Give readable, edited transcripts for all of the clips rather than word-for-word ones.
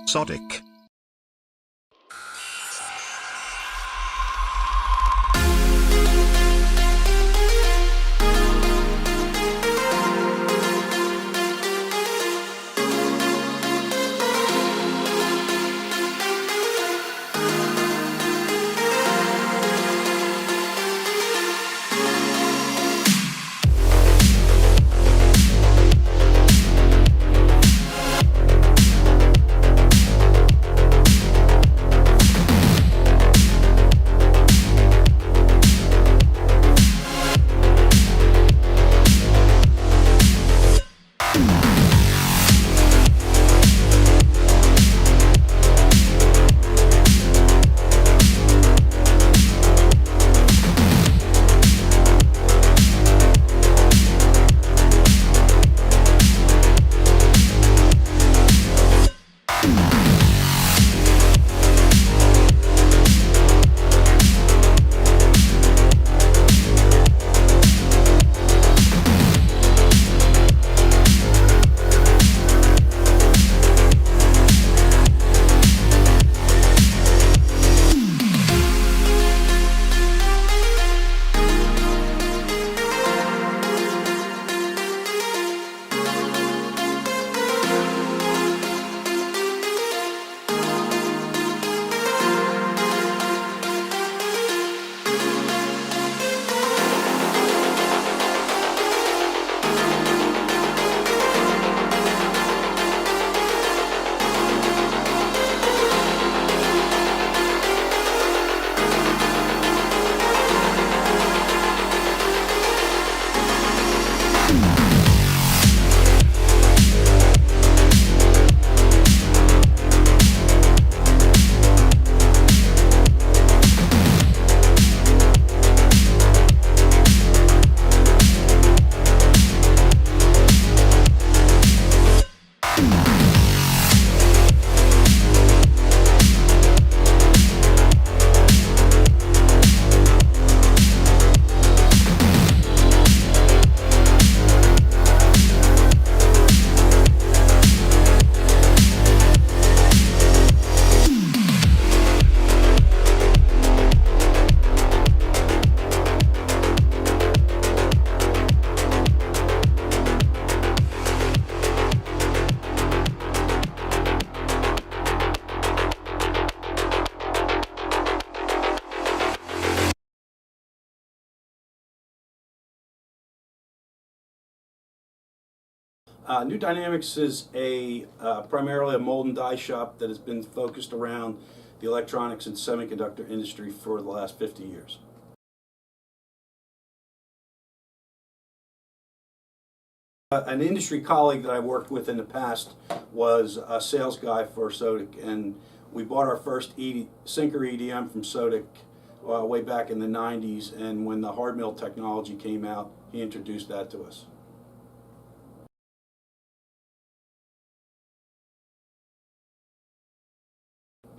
Sodick. New Dynamics is primarily a mold and die shop that has been focused around the electronics and semiconductor industry for the last 50 years. An industry colleague that I worked with in the past was a sales guy for Sodick, and we bought our first sinker EDM from Sodick way back in the 90s, and when the hard mill technology came out, he introduced that to us.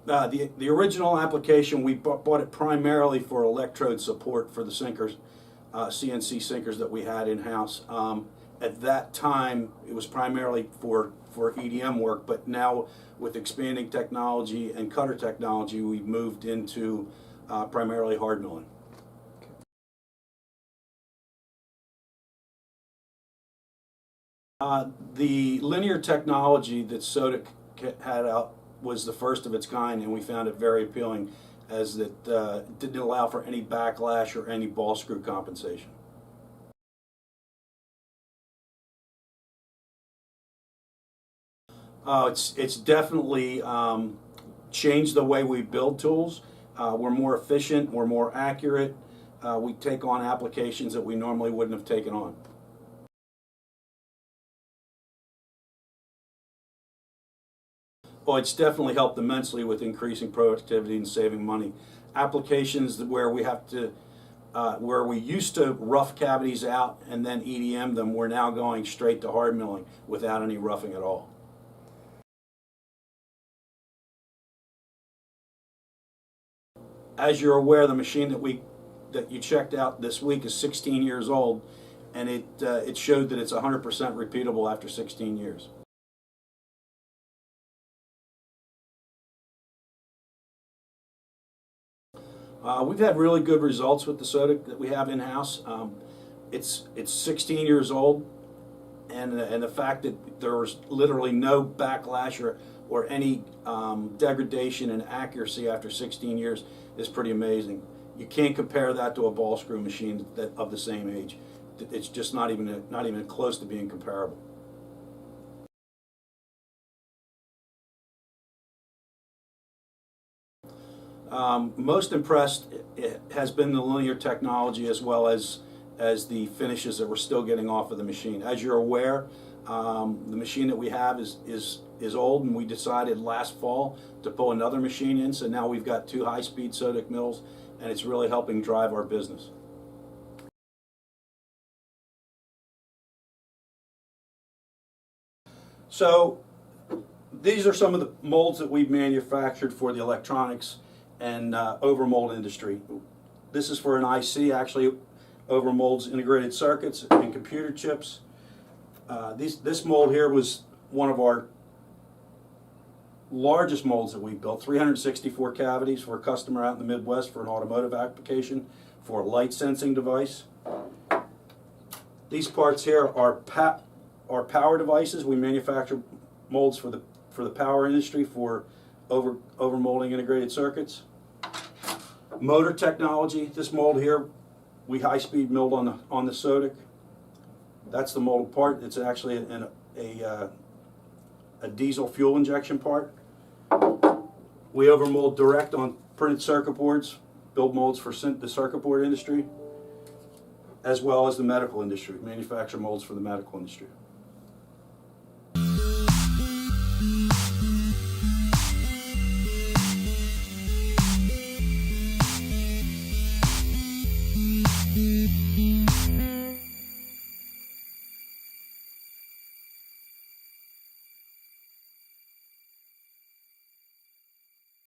The original application, we bought it primarily for electrode support for the sinkers, CNC sinkers that we had in-house. At that time, it was primarily for EDM work, but now with expanding technology and cutter technology, we've moved into primarily hard milling. The linear technology that Sodick had out was the first of its kind, and we found it very appealing as it didn't allow for any backlash or any ball screw compensation. It's definitely changed the way we build tools. We're more efficient, we're more accurate, we take on applications that we normally wouldn't have taken on. Well, it's definitely helped immensely with increasing productivity and saving money. Applications where we have to, where we used to rough cavities out and then EDM them, we're now going straight to hard milling without any roughing at all. As you're aware, the machine that you checked out this week is 16 years old, and it showed that it's 100% repeatable after 16 years. We've had really good results with the Sodick that we have in-house. It's 16 years old, and the fact that there was literally no backlash or any degradation in accuracy after 16 years is pretty amazing. You can't compare that to a ball screw machine of the same age. It's just not even close to being comparable. Most impressed has been the linear technology as well as the finishes that we're still getting off of the machine. As you're aware, the machine that we have is old, and we decided last fall to pull another machine in, so now we've got 2 high-speed Sodick mills, and it's really helping drive our business. So these are some of the molds that we've manufactured for the electronics and overmold industry. This is for an IC, actually overmolds integrated circuits and computer chips. This mold here was one of our largest molds that we built, 364 cavities for a customer out in the Midwest for an automotive application for a light sensing device. These parts here are power devices. We manufacture molds for the power industry for overmolding integrated circuits. Motor technology. This mold here, we high-speed milled on the Sodick. That's the molded part. It's actually a diesel fuel injection part. We overmold direct on printed circuit boards, build molds for the circuit board industry, as well as the medical industry. Manufacture molds for the medical industry.